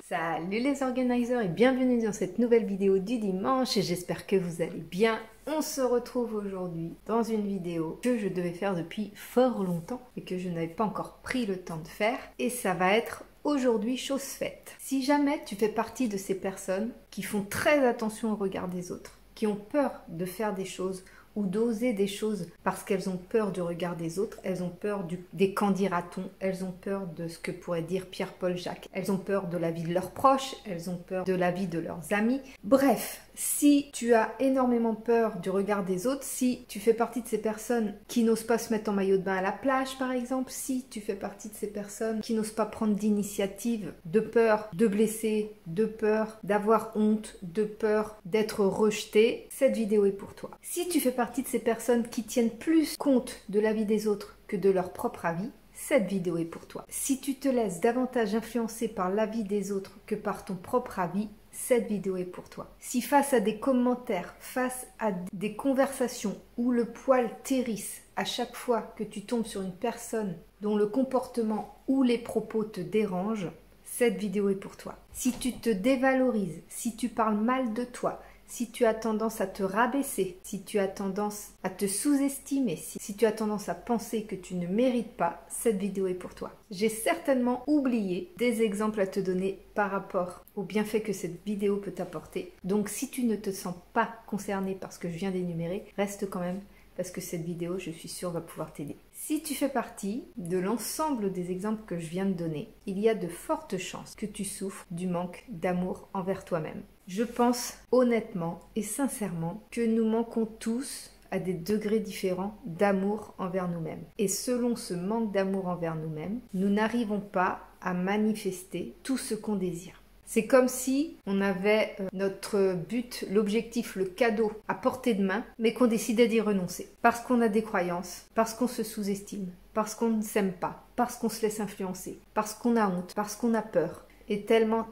Salut les organisers et bienvenue dans cette nouvelle vidéo du dimanche et j'espère que vous allez bien. On se retrouve aujourd'hui dans une vidéo que je devais faire depuis fort longtemps et que je n'avais pas encore pris le temps de faire et ça va être aujourd'hui chose faite. Si jamais tu fais partie de ces personnes qui font très attention au regard des autres, qui ont peur de faire des choses ou d'oser des choses parce qu'elles ont peur du regard des autres, elles ont peur des qu'en dira-t-on, elles ont peur de ce que pourrait dire Pierre-Paul Jacques, elles ont peur de la vie de leurs proches, elles ont peur de la vie de leurs amis. Bref, si tu as énormément peur du regard des autres, si tu fais partie de ces personnes qui n'osent pas se mettre en maillot de bain à la plage par exemple, si tu fais partie de ces personnes qui n'osent pas prendre d'initiative, de peur de blesser, de peur d'avoir honte, de peur d'être rejeté, cette vidéo est pour toi. Si tu fais partie de ces personnes qui tiennent plus compte de la vie des autres que de leur propre avis, cette vidéo est pour toi. Si tu te laisses davantage influencer par l'avis des autres que par ton propre avis, cette vidéo est pour toi. Si face à des commentaires, face à des conversations où le poil t'hérisse à chaque fois que tu tombes sur une personne dont le comportement ou les propos te dérangent, cette vidéo est pour toi. Si tu te dévalorises, si tu parles mal de toi, si tu as tendance à te rabaisser, si tu as tendance à te sous-estimer, si tu as tendance à penser que tu ne mérites pas, cette vidéo est pour toi. J'ai certainement oublié des exemples à te donner par rapport aux bienfaits que cette vidéo peut t'apporter. Donc si tu ne te sens pas concerné par ce que je viens d'énumérer, reste quand même parce que cette vidéo, je suis sûre, va pouvoir t'aider. Si tu fais partie de l'ensemble des exemples que je viens de donner, il y a de fortes chances que tu souffres du manque d'amour envers toi-même. Je pense honnêtement et sincèrement que nous manquons tous à des degrés différents d'amour envers nous-mêmes. Et selon ce manque d'amour envers nous-mêmes, nous n'arrivons pas à manifester tout ce qu'on désire. C'est comme si on avait notre but, l'objectif, le cadeau à portée de main, mais qu'on décidait d'y renoncer. Parce qu'on a des croyances, parce qu'on se sous-estime, parce qu'on ne s'aime pas, parce qu'on se laisse influencer, parce qu'on a honte, parce qu'on a peur. Et tellement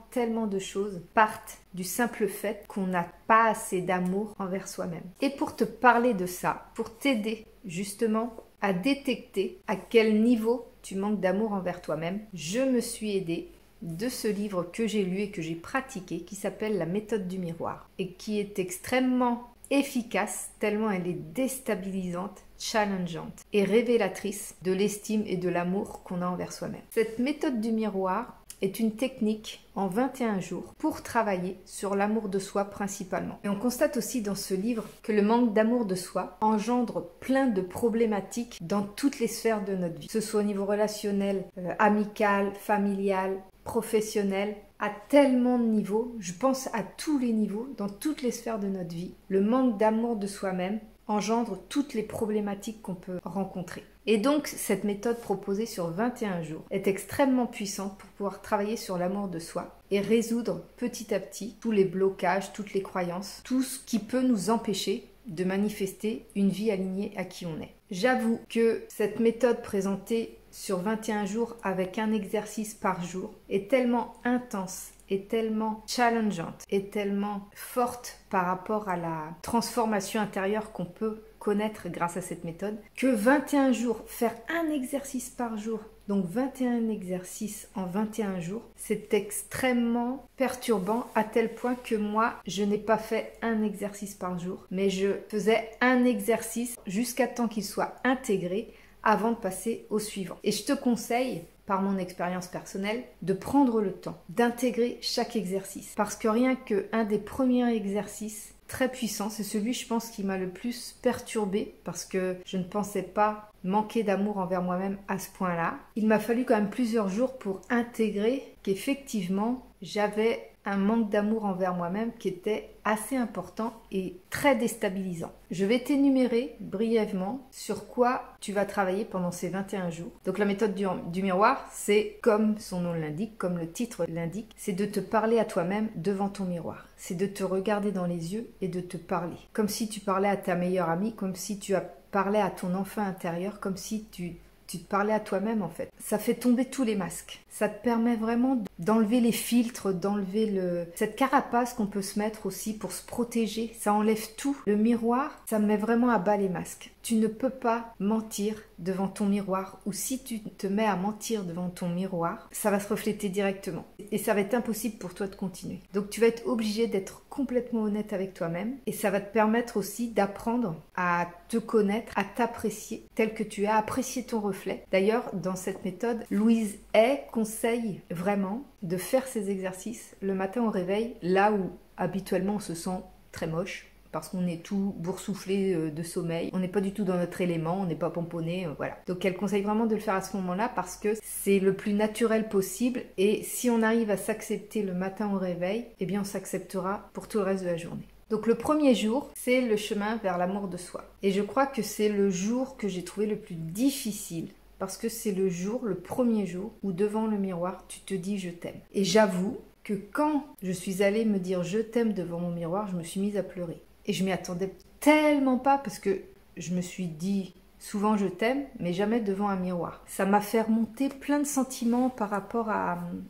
de choses partent du simple fait qu'on n'a pas assez d'amour envers soi-même. Et pour te parler de ça, pour t'aider justement à détecter à quel niveau tu manques d'amour envers toi-même, je me suis aidée de ce livre que j'ai lu et que j'ai pratiqué qui s'appelle La méthode du miroir et qui est extrêmement efficace tellement elle est déstabilisante, challengeante et révélatrice de l'estime et de l'amour qu'on a envers soi-même. Cette méthode du miroir est une technique en 21 jours pour travailler sur l'amour de soi principalement. Et on constate aussi dans ce livre que le manque d'amour de soi engendre plein de problématiques dans toutes les sphères de notre vie, que ce soit au niveau relationnel, amical, familial, professionnel, à tellement de niveaux, je pense à tous les niveaux, dans toutes les sphères de notre vie. Le manque d'amour de soi-même engendre toutes les problématiques qu'on peut rencontrer. Et donc, cette méthode proposée sur 21 jours est extrêmement puissante pour pouvoir travailler sur l'amour de soi et résoudre petit à petit tous les blocages, toutes les croyances, tout ce qui peut nous empêcher de manifester une vie alignée à qui on est. J'avoue que cette méthode présentée sur 21 jours avec un exercice par jour est tellement intense, est tellement challengeante, est tellement forte par rapport à la transformation intérieure qu'on peut connaître grâce à cette méthode, que 21 jours, faire un exercice par jour, donc 21 exercices en 21 jours, c'est extrêmement perturbant à tel point que moi, je n'ai pas fait un exercice par jour, mais je faisais un exercice jusqu'à temps qu'il soit intégré avant de passer au suivant. Et je te conseille, par mon expérience personnelle, de prendre le temps d'intégrer chaque exercice. Parce que rien qu'un des premiers exercices très puissant, c'est celui, je pense, qui m'a le plus perturbée parce que je ne pensais pas manquer d'amour envers moi-même à ce point-là. Il m'a fallu quand même plusieurs jours pour intégrer qu'effectivement, j'avais un manque d'amour envers moi-même qui était assez important et très déstabilisant. Je vais t'énumérer brièvement sur quoi tu vas travailler pendant ces 21 jours. Donc la méthode du miroir, c'est comme son nom l'indique, comme le titre l'indique, c'est de te parler à toi-même devant ton miroir. C'est de te regarder dans les yeux et de te parler. Comme si tu parlais à ta meilleure amie, comme si tu parlais à ton enfant intérieur, comme si tu te parlais à toi-même en fait. Ça fait tomber tous les masques. Ça te permet vraiment d'enlever les filtres, d'enlever cette carapace qu'on peut se mettre aussi pour se protéger. Ça enlève tout. Le miroir, ça met vraiment à bas les masques. tu ne peux pas mentir devant ton miroir, ou si tu te mets à mentir devant ton miroir, ça va se refléter directement et ça va être impossible pour toi de continuer. Donc tu vas être obligé d'être complètement honnête avec toi-même et ça va te permettre aussi d'apprendre à te connaître, à t'apprécier tel que tu es, à apprécier ton reflet. D'ailleurs, dans cette méthode, Louise Hay conseille vraiment de faire ces exercices le matin au réveil, là où habituellement on se sent très moche, parce qu'on est tout boursouflé de sommeil, on n'est pas du tout dans notre élément, on n'est pas pomponné, voilà. Donc elle conseille vraiment de le faire à ce moment-là parce que c'est le plus naturel possible et si on arrive à s'accepter le matin au réveil, eh bien on s'acceptera pour tout le reste de la journée. Donc le premier jour, c'est le chemin vers l'amour de soi. Et je crois que c'est le jour que j'ai trouvé le plus difficile parce que c'est le premier jour où devant le miroir, tu te dis je t'aime. Et j'avoue que quand je suis allée me dire je t'aime devant mon miroir, je me suis mise à pleurer. Et je m'y attendais tellement pas parce que je me suis dit souvent je t'aime, mais jamais devant un miroir. Ça m'a fait remonter plein de sentiments par rapport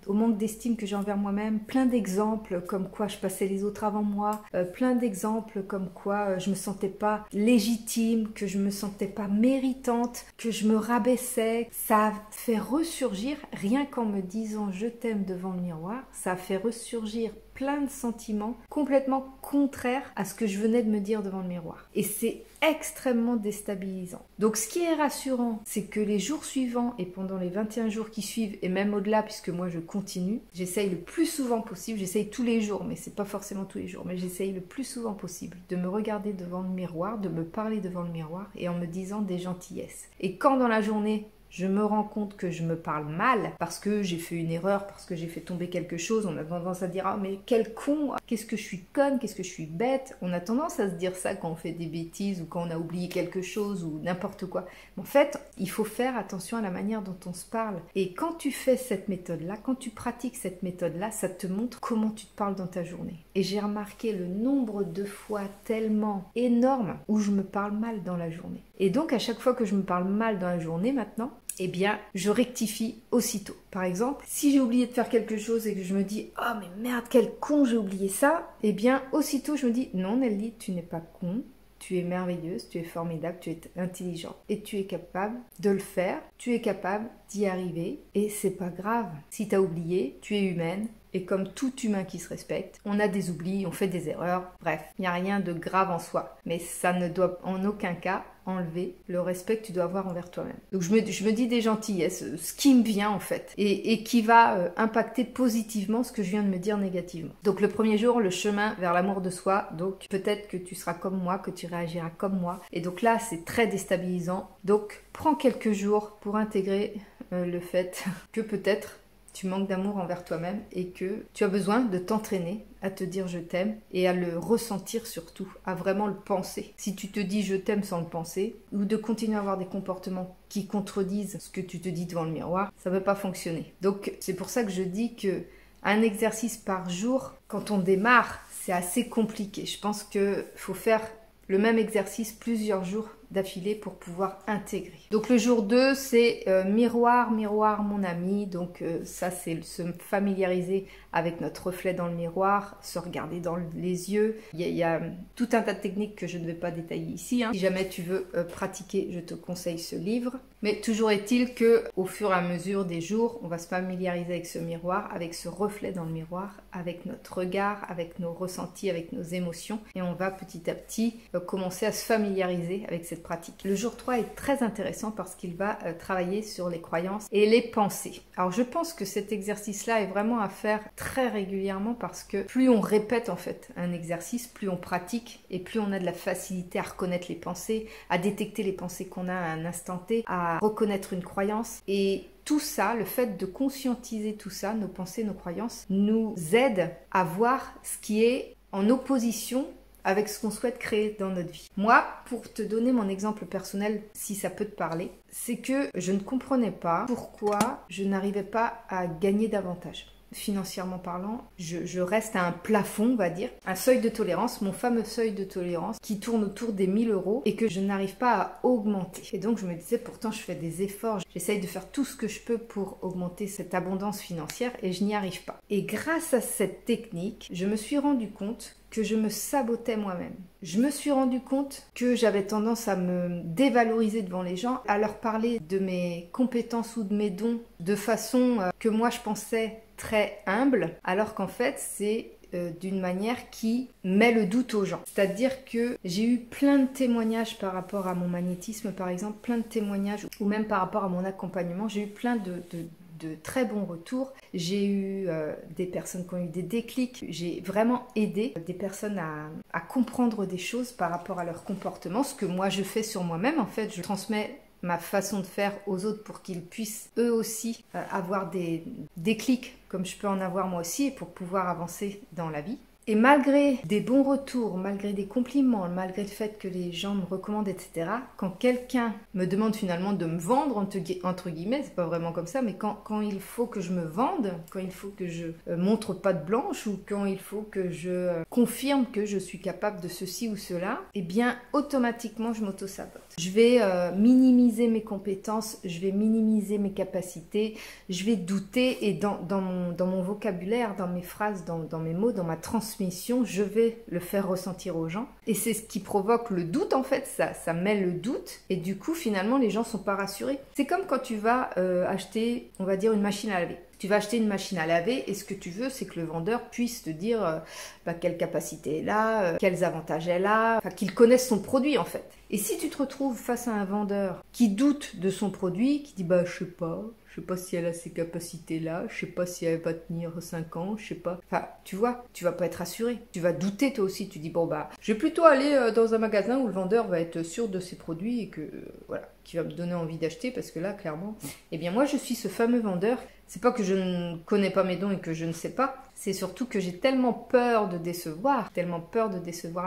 au manque d'estime que j'ai envers moi-même, plein d'exemples comme quoi je passais les autres avant moi, plein d'exemples comme quoi je me sentais pas légitime, que je me sentais pas méritante, que je me rabaissais. Ça a fait ressurgir, rien qu'en me disant je t'aime devant le miroir, ça a fait ressurgir plein de sentiments complètement contraires à ce que je venais de me dire devant le miroir. Et c'est extrêmement déstabilisant. Donc ce qui est rassurant, c'est que les jours suivants et pendant les 21 jours qui suivent, et même au-delà, puisque moi je continue, j'essaye le plus souvent possible, j'essaye tous les jours, mais c'est pas forcément tous les jours, mais j'essaye le plus souvent possible de me regarder devant le miroir, de me parler devant le miroir et en me disant des gentillesses. Et quand dans la journée, je me rends compte que je me parle mal parce que j'ai fait une erreur, parce que j'ai fait tomber quelque chose. On a tendance à dire « Ah mais quel con, qu'est-ce que je suis conne, qu'est-ce que je suis bête ?» On a tendance à se dire ça quand on fait des bêtises ou quand on a oublié quelque chose ou n'importe quoi. Mais en fait, il faut faire attention à la manière dont on se parle. Et quand tu fais cette méthode-là, quand tu pratiques cette méthode-là, ça te montre comment tu te parles dans ta journée. Et j'ai remarqué le nombre de fois tellement énorme où je me parle mal dans la journée. Et donc à chaque fois que je me parle mal dans la journée maintenant, eh bien, je rectifie aussitôt. Par exemple, si j'ai oublié de faire quelque chose et que je me dis « Oh mais merde, quel con, j'ai oublié ça !» Eh bien, aussitôt je me dis « Non Nelly, tu n'es pas con, tu es merveilleuse, tu es formidable, tu es intelligente et tu es capable de le faire, tu es capable d'y arriver et c'est pas grave. Si tu as oublié, tu es humaine. Et comme tout humain qui se respecte, on a des oublis, on fait des erreurs, bref, il n'y a rien de grave en soi. Mais ça ne doit en aucun cas enlever le respect que tu dois avoir envers toi-même. Donc je me dis des gentillesses, ce qui me vient en fait, et qui va impacter positivement ce que je viens de me dire négativement. Donc le premier jour, le chemin vers l'amour de soi, donc peut-être que tu seras comme moi, que tu réagiras comme moi. Et donc là, c'est très déstabilisant. Donc prends quelques jours pour intégrer le fait que peut-être tu manques d'amour envers toi-même et que tu as besoin de t'entraîner à te dire je t'aime et à le ressentir surtout, à vraiment le penser. Si tu te dis je t'aime sans le penser ou de continuer à avoir des comportements qui contredisent ce que tu te dis devant le miroir, ça ne va pas fonctionner. Donc c'est pour ça que je dis que un exercice par jour, quand on démarre, c'est assez compliqué. Je pense qu'il faut faire le même exercice plusieurs jours d'affilée pour pouvoir intégrer. Donc le jour 2, c'est miroir, miroir mon ami. Donc ça c'est se familiariser avec notre reflet dans le miroir, se regarder dans les yeux. Il y a tout un tas de techniques que je ne vais pas détailler ici. Si jamais tu veux pratiquer, je te conseille ce livre. Mais toujours est-il que au fur et à mesure des jours, on va se familiariser avec ce miroir, avec ce reflet dans le miroir, avec notre regard, avec nos ressentis, avec nos émotions. Et on va petit à petit commencer à se familiariser avec cette pratique. Le jour 3 est très intéressant parce qu'il va travailler sur les croyances et les pensées. Alors je pense que cet exercice-là est vraiment à faire très régulièrement parce que plus on répète en fait un exercice, plus on pratique et plus on a de la facilité à reconnaître les pensées, à détecter les pensées qu'on a à un instant T, à reconnaître une croyance et tout ça, le fait de conscientiser tout ça, nos pensées, nos croyances, nous aide à voir ce qui est en opposition avec ce qu'on souhaite créer dans notre vie. Moi, pour te donner mon exemple personnel, si ça peut te parler, c'est que je ne comprenais pas pourquoi je n'arrivais pas à gagner davantage. financièrement parlant, je reste à un plafond, on va dire, un seuil de tolérance, mon fameux seuil de tolérance qui tourne autour des 1000 euros et que je n'arrive pas à augmenter. Et donc je me disais, pourtant je fais des efforts, j'essaye de faire tout ce que je peux pour augmenter cette abondance financière et je n'y arrive pas. Et grâce à cette technique, je me suis rendu compte que je me sabotais moi-même. Je me suis rendu compte que j'avais tendance à me dévaloriser devant les gens, à leur parler de mes compétences ou de mes dons de façon que moi je pensais très humble, alors qu'en fait c'est d'une manière qui met le doute aux gens. C'est-à-dire que j'ai eu plein de témoignages par rapport à mon magnétisme, par exemple, plein de témoignages, ou même par rapport à mon accompagnement, j'ai eu plein de très bons retours. J'ai eu des personnes qui ont eu des déclics. J'ai vraiment aidé des personnes à comprendre des choses par rapport à leur comportement, ce que moi je fais sur moi-même. En fait, je transmets ma façon de faire aux autres pour qu'ils puissent eux aussi avoir des déclics comme je peux en avoir moi aussi et pour pouvoir avancer dans la vie. Et malgré des bons retours, malgré des compliments, malgré le fait que les gens me recommandent, etc., quand quelqu'un me demande finalement de me vendre, entre guillemets, c'est pas vraiment comme ça, mais quand il faut que je me vende, quand il faut que je montre patte blanche ou quand il faut que je confirme que je suis capable de ceci ou cela, eh bien automatiquement je m'auto-sabote. Je vais minimiser mes compétences, je vais minimiser mes capacités, je vais douter et dans mon vocabulaire, dans mes phrases, dans mes mots, dans ma transmission, je vais le faire ressentir aux gens. Et c'est ce qui provoque le doute en fait, ça met le doute et du coup finalement les gens sont pas rassurés. C'est comme quand tu vas acheter, on va dire une machine à laver. Tu vas acheter une machine à laver et ce que tu veux c'est que le vendeur puisse te dire quelle capacité elle a, quels avantages elle a, qu'il connaisse son produit en fait. Et si tu te retrouves face à un vendeur qui doute de son produit, qui dit je sais pas si elle a ces capacités-là, je sais pas si elle va tenir 5 ans, je sais pas. Enfin, tu vois, tu vas pas être rassuré. Tu vas douter toi aussi. Tu dis, je vais plutôt aller dans un magasin où le vendeur va être sûr de ses produits et que, qui va me donner envie d'acheter parce que là, clairement, eh bien moi, je suis ce fameux vendeur. C'est pas que je ne connais pas mes dons et que je ne sais pas. C'est surtout que j'ai tellement peur de décevoir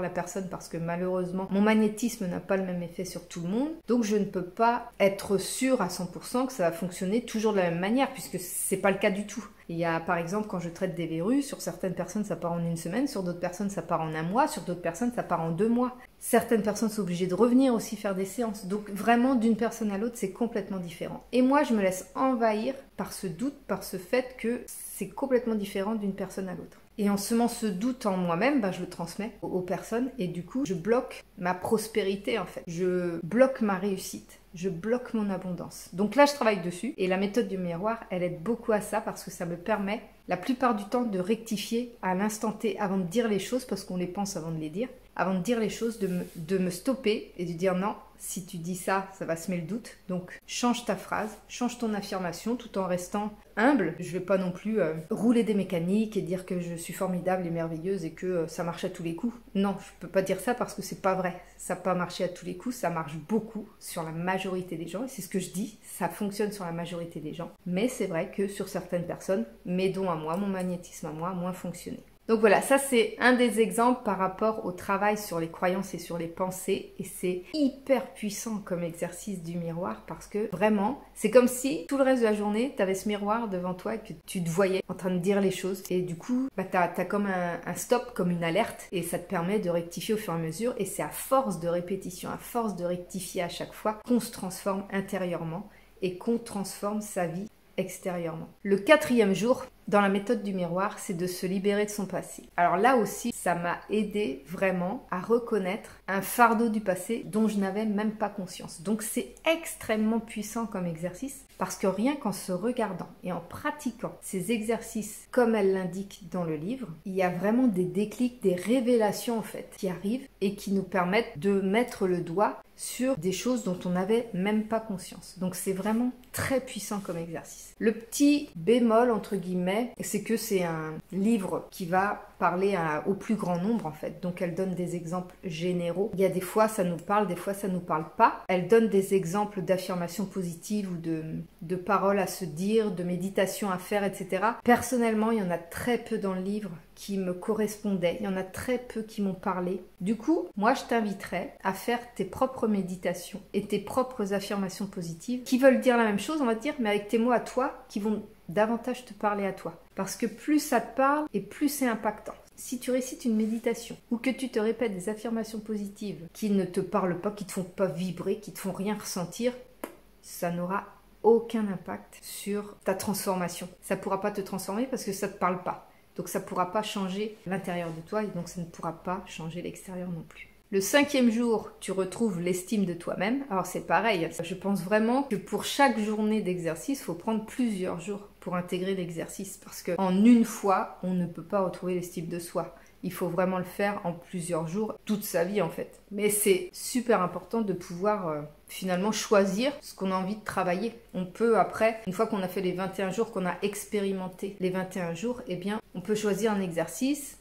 la personne parce que malheureusement, mon magnétisme n'a pas le même effet sur tout le monde. Donc, je ne peux pas être sûre à 100% que ça va fonctionner toujours de la même manière puisque c'est pas le cas du tout. Il y a par exemple quand je traite des verrues, sur certaines personnes ça part en 1 semaine, sur d'autres personnes ça part en 1 mois, sur d'autres personnes ça part en 2 mois. Certaines personnes sont obligées de revenir aussi faire des séances. Donc vraiment d'une personne à l'autre c'est complètement différent. Et moi je me laisse envahir par ce doute, par ce fait que c'est complètement différent d'une personne à l'autre. Et en semant ce doute en moi-même, je le transmets aux personnes et du coup je bloque ma prospérité en fait. Je bloque ma réussite. Je bloque mon abondance. Donc là, je travaille dessus. Et la méthode du miroir, elle aide beaucoup à ça parce que ça me permet, la plupart du temps, de rectifier à l'instant T avant de dire les choses, parce qu'on les pense avant de les dire. Avant de dire les choses, de me stopper et de dire non, si tu dis ça, ça va semer le doute. Donc, change ta phrase, change ton affirmation tout en restant humble. Je vais pas non plus rouler des mécaniques et dire que je suis formidable et merveilleuse et que ça marche à tous les coups. Non, je peux pas dire ça parce que c'est pas vrai. Ça n'a pas marché à tous les coups, ça marche beaucoup sur la majorité des gens. Et c'est ce que je dis, ça fonctionne sur la majorité des gens. Mais c'est vrai que sur certaines personnes, mes dons à moi, mon magnétisme à moi, a moins fonctionné. Donc voilà, ça c'est un des exemples par rapport au travail sur les croyances et sur les pensées et c'est hyper puissant comme exercice du miroir parce que vraiment, c'est comme si tout le reste de la journée, tu avais ce miroir devant toi et que tu te voyais en train de dire les choses et du coup, t'as comme un stop, comme une alerte et ça te permet de rectifier au fur et à mesure et c'est à force de répétition, à force de rectifier à chaque fois qu'on se transforme intérieurement et qu'on transforme sa vie extérieurement. Le 4e jour dans la méthode du miroir, c'est de se libérer de son passé. Alors là aussi, ça m'a aidé vraiment à reconnaître un fardeau du passé dont je n'avais même pas conscience. Donc c'est extrêmement puissant comme exercice parce que rien qu'en se regardant et en pratiquant ces exercices comme elle l'indique dans le livre, il y a vraiment des déclics, des révélations en fait qui arrivent et qui nous permettent de mettre le doigt sur des choses dont on n'avait même pas conscience. Donc c'est vraiment très puissant comme exercice. Le petit bémol entre guillemets, c'est que c'est un livre qui va parler au plus grand nombre en fait. Donc elle donne des exemples généraux. Il y a des fois ça nous parle, des fois ça nous parle pas. Elle donne des exemples d'affirmations positives ou de paroles à se dire, de méditation à faire, etc. Personnellement, il y en a très peu dans le livre qui me correspondaient. Il y en a très peu qui m'ont parlé. Du coup, moi je t'inviterais à faire tes propres méditations et tes propres affirmations positives qui veulent dire la même chose, on va dire, mais avec tes mots à toi qui vont davantage te parler à toi. Parce que plus ça te parle et plus c'est impactant. Si tu récites une méditation ou que tu te répètes des affirmations positives qui ne te parlent pas, qui ne te font pas vibrer, qui ne te font rien ressentir, ça n'aura aucun impact sur ta transformation. Ça ne pourra pas te transformer parce que ça ne te parle pas. Donc ça ne pourra pas changer l'intérieur de toi et donc ça ne pourra pas changer l'extérieur non plus. Le 5e jour, tu retrouves l'estime de toi-même. Alors c'est pareil, je pense vraiment que pour chaque journée d'exercice, il faut prendre plusieurs jours pour intégrer l'exercice. Parce qu'en une fois, on ne peut pas retrouver l'estime de soi. Il faut vraiment le faire en plusieurs jours, toute sa vie en fait. Mais c'est super important de pouvoir finalement choisir ce qu'on a envie de travailler. On peut après, une fois qu'on a fait les 21 jours, qu'on a expérimenté les 21 jours, eh bien on peut choisir un exercice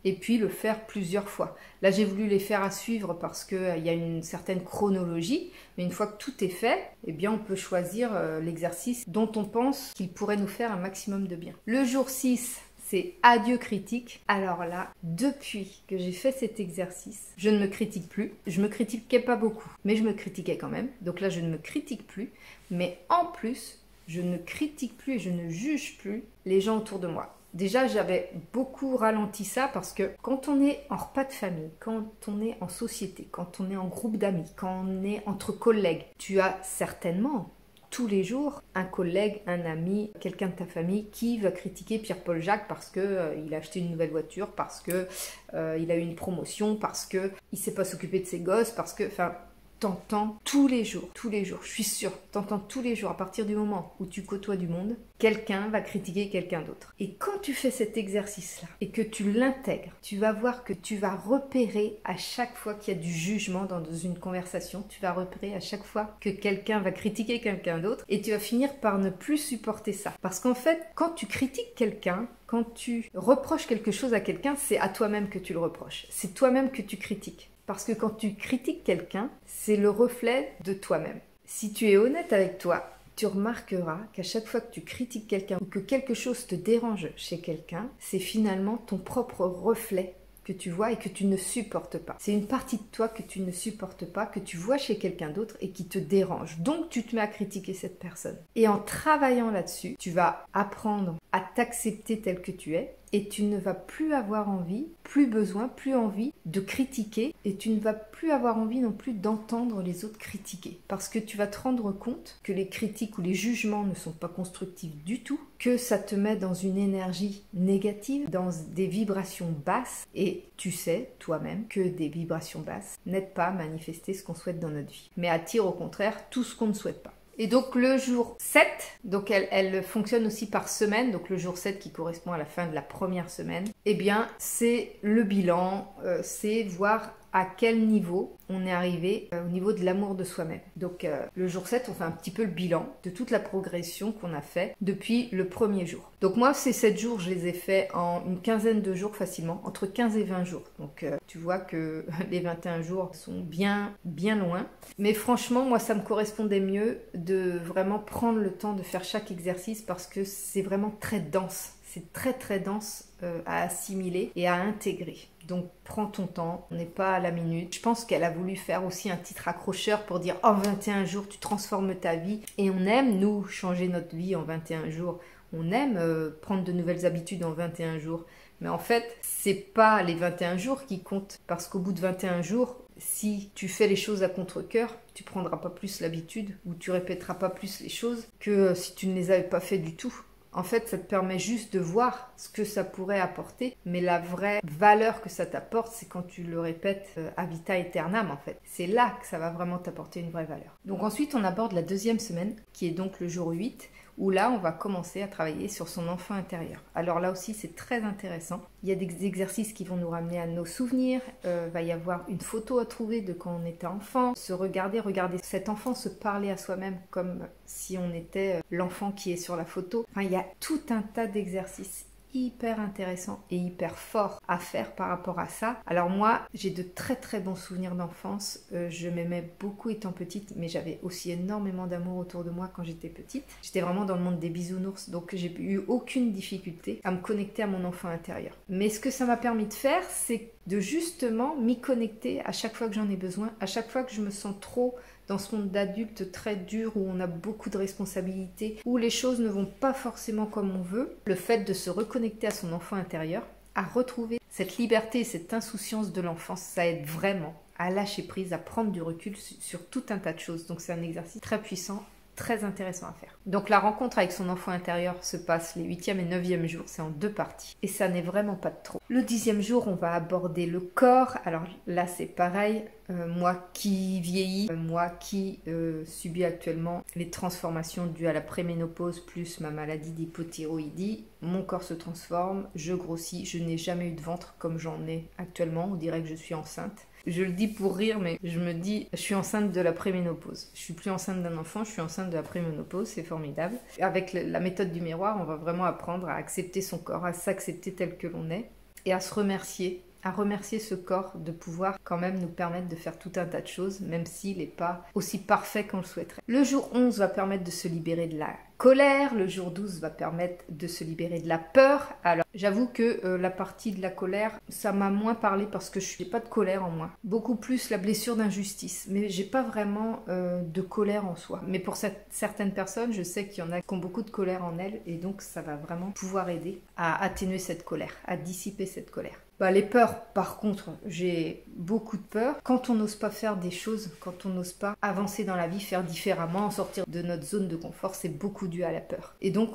et puis le faire plusieurs fois. Là, j'ai voulu les faire à suivre parce qu'il y a une certaine chronologie, mais une fois que tout est fait, eh bien, on peut choisir l'exercice dont on pense qu'il pourrait nous faire un maximum de bien. Le jour 6, c'est adieu critique. Alors là, depuis que j'ai fait cet exercice, je ne me critique plus. Je me critiquais pas beaucoup, mais je me critiquais quand même. Donc là, je ne me critique plus, mais en plus, je ne critique plus et je ne juge plus les gens autour de moi. Déjà, j'avais beaucoup ralenti ça parce que quand on est en repas de famille, quand on est en société, quand on est en groupe d'amis, quand on est entre collègues, tu as certainement tous les jours un collègue, un ami, quelqu'un de ta famille qui va critiquer Pierre-Paul Jacques parce que il a acheté une nouvelle voiture, parce que il a eu une promotion, parce que il sait pas s'occuper de ses gosses, parce que, enfin, t'entends tous les jours, je suis sûre, t'entends tous les jours, à partir du moment où tu côtoies du monde, quelqu'un va critiquer quelqu'un d'autre. Et quand tu fais cet exercice-là et que tu l'intègres, tu vas voir que tu vas repérer à chaque fois qu'il y a du jugement dans une conversation, tu vas repérer à chaque fois que quelqu'un va critiquer quelqu'un d'autre et tu vas finir par ne plus supporter ça. Parce qu'en fait, quand tu critiques quelqu'un, quand tu reproches quelque chose à quelqu'un, c'est à toi-même que tu le reproches. C'est toi-même que tu critiques. Parce que quand tu critiques quelqu'un, c'est le reflet de toi-même. Si tu es honnête avec toi, tu remarqueras qu'à chaque fois que tu critiques quelqu'un ou que quelque chose te dérange chez quelqu'un, c'est finalement ton propre reflet que tu vois et que tu ne supportes pas. C'est une partie de toi que tu ne supportes pas, que tu vois chez quelqu'un d'autre et qui te dérange. Donc tu te mets à critiquer cette personne. Et en travaillant là-dessus, tu vas apprendre à t'accepter tel que tu es et tu ne vas plus avoir envie, plus besoin, plus envie de critiquer et tu ne vas plus avoir envie non plus d'entendre les autres critiquer. Parce que tu vas te rendre compte que les critiques ou les jugements ne sont pas constructifs du tout, que ça te met dans une énergie négative, dans des vibrations basses et tu sais toi-même que des vibrations basses n'aident pas à manifester ce qu'on souhaite dans notre vie, mais attirent au contraire tout ce qu'on ne souhaite pas. Et donc le jour 7, donc elle fonctionne aussi par semaine, donc le jour 7 qui correspond à la fin de la première semaine, eh bien c'est le bilan, c'est voir à quel niveau on est arrivé au niveau de l'amour de soi-même. Donc le jour 7, on fait un petit peu le bilan de toute la progression qu'on a fait depuis le premier jour. Donc moi, ces 7 jours, je les ai faits en une quinzaine de jours facilement, entre 15 et 20 jours. Donc tu vois que les 21 jours sont bien loin. Mais franchement, moi, ça me correspondait mieux de vraiment prendre le temps de faire chaque exercice parce que c'est vraiment très dense. C'est très dense à assimiler et à intégrer. Donc prends ton temps, on n'est pas à la minute. Je pense qu'elle a voulu faire aussi un titre accrocheur pour dire en 21 jours tu transformes ta vie. Et on aime, nous, changer notre vie en 21 jours. On aime prendre de nouvelles habitudes en 21 jours. Mais en fait, c'est pas les 21 jours qui comptent. Parce qu'au bout de 21 jours, si tu fais les choses à contre-cœur, tu prendras pas plus l'habitude ou tu répéteras pas plus les choses que si tu ne les avais pas fait du tout. En fait, ça te permet juste de voir ce que ça pourrait apporter, mais la vraie valeur que ça t'apporte, c'est quand tu le répètes à vita aeternam, en fait. C'est là que ça va vraiment t'apporter une vraie valeur. Donc ensuite, on aborde la deuxième semaine, qui est donc le jour 8, où là, on va commencer à travailler sur son enfant intérieur. Alors là aussi, c'est très intéressant. Il y a des exercices qui vont nous ramener à nos souvenirs. Va y avoir une photo à trouver de quand on était enfant. Se regarder cet enfant se parler à soi-même comme si on était l'enfant qui est sur la photo. Enfin, il y a tout un tas d'exercices hyper intéressant et hyper fort à faire par rapport à ça. Alors moi, j'ai de très bons souvenirs d'enfance. Je m'aimais beaucoup étant petite, mais j'avais aussi énormément d'amour autour de moi quand j'étais petite. J'étais vraiment dans le monde des bisounours, donc j'ai eu aucune difficulté à me connecter à mon enfant intérieur. Mais ce que ça m'a permis de faire, c'est de justement m'y connecter à chaque fois que j'en ai besoin, à chaque fois que je me sens trop dans ce monde d'adulte très dur où on a beaucoup de responsabilités, où les choses ne vont pas forcément comme on veut, le fait de se reconnecter à son enfant intérieur, à retrouver cette liberté et cette insouciance de l'enfance, ça aide vraiment à lâcher prise, à prendre du recul sur tout un tas de choses. Donc c'est un exercice très puissant, très intéressant à faire. Donc la rencontre avec son enfant intérieur se passe les 8e et 9e jours, c'est en 2 parties. Et ça n'est vraiment pas de trop. Le 10e jour, on va aborder le corps. Alors là, c'est pareil. Moi qui vieillis, moi qui subis actuellement les transformations dues à la préménopause plus ma maladie d'hypothyroïdie, mon corps se transforme, je grossis, je n'ai jamais eu de ventre comme j'en ai actuellement. On dirait que je suis enceinte. Je le dis pour rire, mais je me dis, je suis enceinte de la préménopause. Je suis plus enceinte d'un enfant, je suis enceinte de la préménopause, c'est formidable. Avec la méthode du miroir, on va vraiment apprendre à accepter son corps, à s'accepter tel que l'on est et à se remercier, à remercier ce corps de pouvoir quand même nous permettre de faire tout un tas de choses, même s'il n'est pas aussi parfait qu'on le souhaiterait. Le jour 11 va permettre de se libérer de la colère, le jour 12 va permettre de se libérer de la peur. Alors j'avoue que la partie de la colère, ça m'a moins parlé parce que je n'ai pas de colère en moi. Beaucoup plus la blessure d'injustice, mais j'ai pas vraiment de colère en soi. Mais pour certaines personnes, je sais qu'il y en a qui ont beaucoup de colère en elles et donc ça va vraiment pouvoir aider à atténuer cette colère, à dissiper cette colère. Les peurs, par contre, j'ai beaucoup de peur. Quand on n'ose pas faire des choses, quand on n'ose pas avancer dans la vie, faire différemment, sortir de notre zone de confort, c'est beaucoup dû à la peur. Et donc,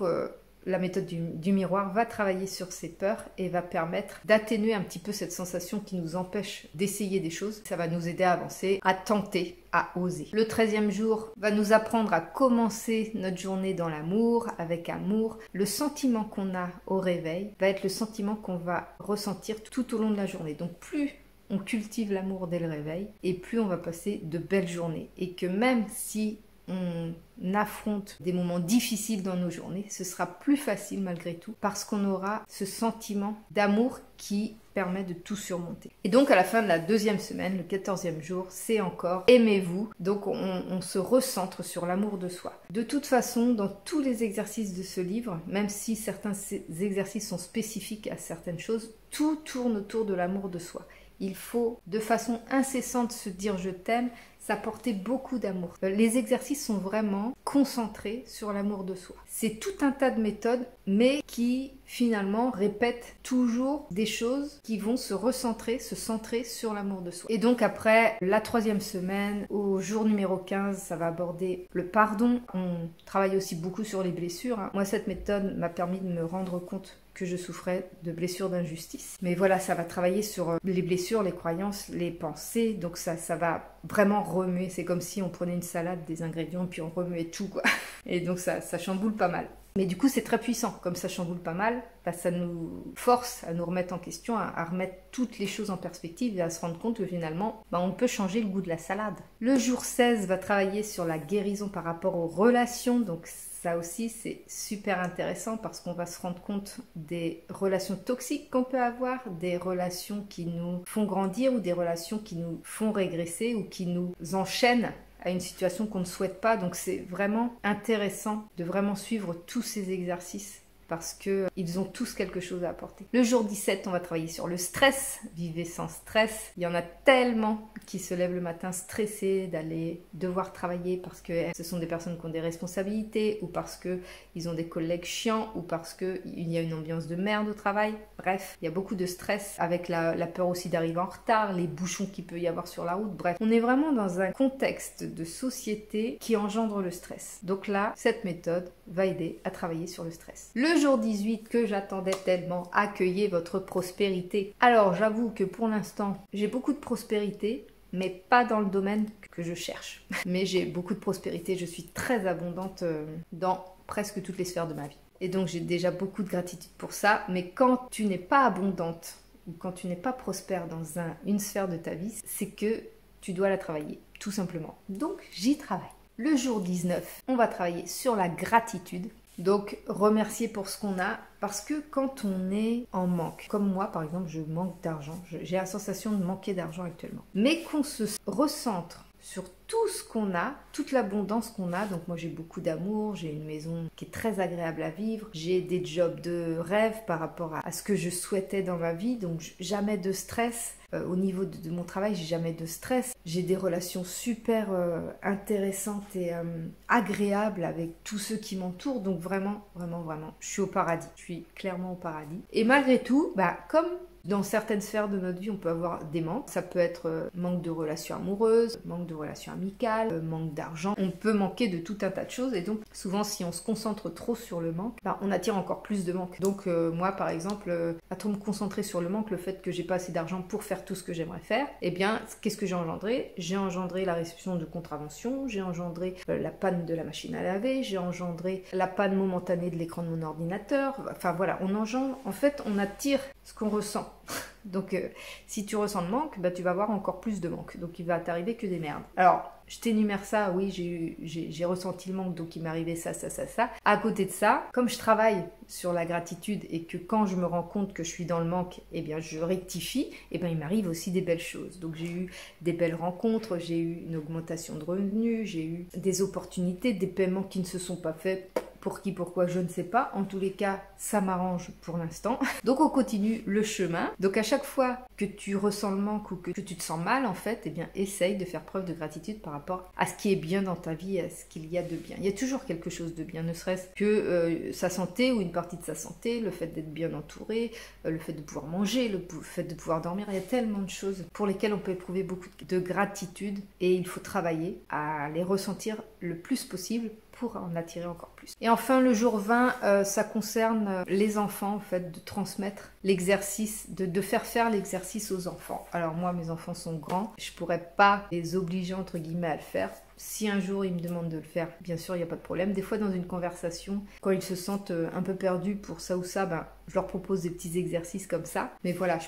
la méthode du miroir va travailler sur ces peurs et va permettre d'atténuer un petit peu cette sensation qui nous empêche d'essayer des choses. Ça va nous aider à avancer, à tenter, à oser. Le 13e jour va nous apprendre à commencer notre journée dans l'amour, avec amour. Le sentiment qu'on a au réveil va être le sentiment qu'on va ressentir tout au long de la journée. Donc plus on cultive l'amour dès le réveil et plus on va passer de belles journées. Et que même si on affronte des moments difficiles dans nos journées, ce sera plus facile malgré tout parce qu'on aura ce sentiment d'amour qui permet de tout surmonter. Et donc à la fin de la 2e semaine, le 14e jour, c'est encore aimez-vous. Donc on se recentre sur l'amour de soi. De toute façon, dans tous les exercices de ce livre, même si certains exercices sont spécifiques à certaines choses, tout tourne autour de l'amour de soi. Il faut de façon incessante se dire je t'aime, s'apporter beaucoup d'amour. Les exercices sont vraiment concentrés sur l'amour de soi. C'est tout un tas de méthodes, mais qui finalement répètent toujours des choses qui vont se recentrer, se centrer sur l'amour de soi. Et donc après la 3e semaine, au jour numéro 15, ça va aborder le pardon. On travaille aussi beaucoup sur les blessures. Moi, cette méthode m'a permis de me rendre compte que je souffrais de blessures d'injustice. Mais voilà, ça va travailler sur les blessures, les croyances, les pensées. Donc ça va vraiment remuer. C'est comme si on prenait une salade, des ingrédients, puis on remuait tout, quoi. Et donc ça chamboule pas mal. Mais du coup, c'est très puissant. Comme ça chamboule pas mal, ça nous force à nous remettre en question, à remettre toutes les choses en perspective et à se rendre compte que finalement, on peut changer le goût de la salade. Le jour 16 va travailler sur la guérison par rapport aux relations. Donc ça aussi, c'est super intéressant parce qu'on va se rendre compte des relations toxiques qu'on peut avoir, des relations qui nous font grandir ou des relations qui nous font régresser ou qui nous enchaînent à une situation qu'on ne souhaite pas. Donc c'est vraiment intéressant de vraiment suivre tous ces exercices parce qu'ils ont tous quelque chose à apporter. Le jour 17, on va travailler sur le stress. Vivez sans stress. Il y en a tellement qui se lèvent le matin stressés d'aller devoir travailler parce que ce sont des personnes qui ont des responsabilités ou parce qu'ils ont des collègues chiants ou parce qu'il y a une ambiance de merde au travail. Bref, il y a beaucoup de stress avec la peur aussi d'arriver en retard, les bouchons qu'il peut y avoir sur la route. Bref, on est vraiment dans un contexte de société qui engendre le stress. Donc là, cette méthode va aider à travailler sur le stress. Le jour 18 que j'attendais tellement, accueillez votre prospérité. Alors j'avoue que pour l'instant, j'ai beaucoup de prospérité, mais pas dans le domaine que je cherche. Mais j'ai beaucoup de prospérité, je suis très abondante dans presque toutes les sphères de ma vie. Et donc j'ai déjà beaucoup de gratitude pour ça, mais quand tu n'es pas abondante ou quand tu n'es pas prospère dans une sphère de ta vie, c'est que tu dois la travailler, tout simplement. Donc j'y travaille. Le jour 19, on va travailler sur la gratitude. Donc remercier pour ce qu'on a, parce que quand on est en manque, comme moi par exemple, je manque d'argent, j'ai la sensation de manquer d'argent actuellement, mais qu'on se recentre sur tout ce qu'on a, toute l'abondance qu'on a. Donc moi j'ai beaucoup d'amour, j'ai une maison qui est très agréable à vivre, j'ai des jobs de rêve par rapport à ce que je souhaitais dans ma vie, donc jamais de stress. Au niveau de mon travail, j'ai jamais de stress. J'ai des relations super intéressantes et agréables avec tous ceux qui m'entourent. Donc vraiment, vraiment, vraiment, je suis au paradis. Je suis clairement au paradis. Et malgré tout, comme dans certaines sphères de notre vie, on peut avoir des manques. Ça peut être manque de relations amoureuses, manque de relations amicales, manque d'argent. On peut manquer de tout un tas de choses. Et donc, souvent, si on se concentre trop sur le manque, on attire encore plus de manque. Donc, moi, par exemple, à trop me concentrer sur le manque, le fait que j'ai pas assez d'argent pour faire tout ce que j'aimerais faire, eh bien, qu'est-ce que j'ai engendré? J'ai engendré la réception de contraventions, j'ai engendré la panne de la machine à laver, j'ai engendré la panne momentanée de l'écran de mon ordinateur. Enfin, voilà, on engendre. En fait, on attire ce qu'on ressent. Donc si tu ressens le manque, tu vas avoir encore plus de manque. Donc il va t'arriver que des merdes. Alors, je t'énumère ça, oui, j'ai ressenti le manque, donc il m'est arrivé ça. À côté de ça, comme je travaille sur la gratitude et que quand je me rends compte que je suis dans le manque, eh bien je rectifie, il m'arrive aussi des belles choses. Donc j'ai eu des belles rencontres, j'ai eu une augmentation de revenus, j'ai eu des opportunités, des paiements qui ne se sont pas faits. Pour qui, pourquoi, je ne sais pas. En tous les cas, ça m'arrange pour l'instant. Donc on continue le chemin. Donc à chaque fois que tu ressens le manque ou que tu te sens mal, en fait, eh bien essaye de faire preuve de gratitude par rapport à ce qui est bien dans ta vie, à ce qu'il y a de bien. Il y a toujours quelque chose de bien, ne serait-ce que sa santé ou une partie de sa santé, le fait d'être bien entouré, le fait de pouvoir manger, le fait de pouvoir dormir. Il y a tellement de choses pour lesquelles on peut éprouver beaucoup de gratitude et il faut travailler à les ressentir le plus possible pour en attirer encore plus. Et enfin, le jour 20, ça concerne les enfants, en fait, de transmettre l'exercice, de faire l'exercice aux enfants. Alors moi, mes enfants sont grands, je pourrais pas les obliger, entre guillemets, à le faire. Si un jour ils me demandent de le faire, bien sûr, il n'y a pas de problème. Des fois, dans une conversation, quand ils se sentent un peu perdus pour ça ou ça, je leur propose des petits exercices comme ça. Mais voilà, je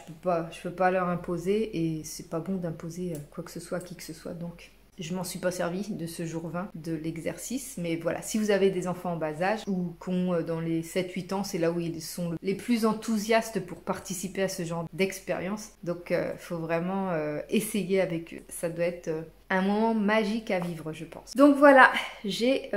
peux pas leur imposer et c'est pas bon d'imposer quoi que ce soit à qui que ce soit, donc... Je m'en suis pas servi de ce jour 20 de l'exercice, mais voilà, si vous avez des enfants en bas âge ou qui ont dans les 7-8 ans, c'est là où ils sont les plus enthousiastes pour participer à ce genre d'expérience. Donc faut vraiment essayer avec eux. Ça doit être un moment magique à vivre, je pense. Donc voilà, j'ai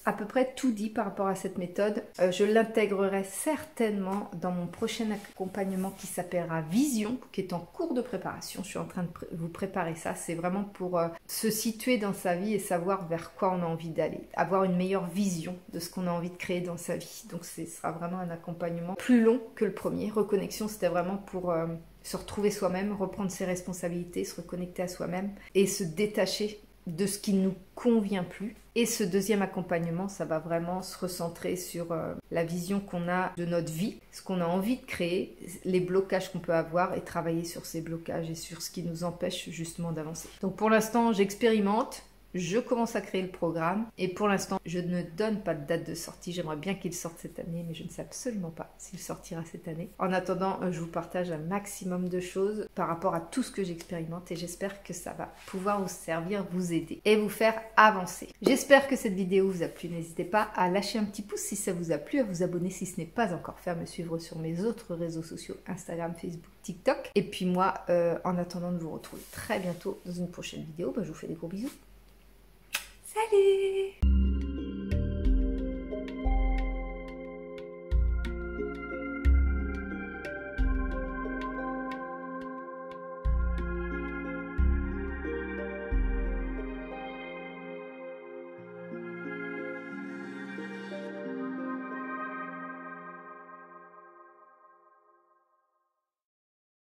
à peu près tout dit par rapport à cette méthode. Je l'intégrerai certainement dans mon prochain accompagnement qui s'appellera Vision, qui est en cours de préparation. Je suis en train de vous préparer ça. C'est vraiment pour se situer dans sa vie et savoir vers quoi on a envie d'aller. Avoir une meilleure vision de ce qu'on a envie de créer dans sa vie. Donc ce sera vraiment un accompagnement plus long que le premier. Reconnexion, c'était vraiment pour... se retrouver soi-même, reprendre ses responsabilités, se reconnecter à soi-même et se détacher de ce qui ne nous convient plus. Et ce deuxième accompagnement, ça va vraiment se recentrer sur la vision qu'on a de notre vie, ce qu'on a envie de créer, les blocages qu'on peut avoir et travailler sur ces blocages et sur ce qui nous empêche justement d'avancer. Donc pour l'instant, j'expérimente. Je commence à créer le programme et pour l'instant, je ne donne pas de date de sortie. J'aimerais bien qu'il sorte cette année, mais je ne sais absolument pas s'il sortira cette année. En attendant, je vous partage un maximum de choses par rapport à tout ce que j'expérimente et j'espère que ça va pouvoir vous servir, vous aider et vous faire avancer. J'espère que cette vidéo vous a plu. N'hésitez pas à lâcher un petit pouce si ça vous a plu, à vous abonner si ce n'est pas encore fait, à me suivre sur mes autres réseaux sociaux, Instagram, Facebook, TikTok. Et puis moi, en attendant de vous retrouver très bientôt dans une prochaine vidéo, je vous fais des gros bisous. Salut!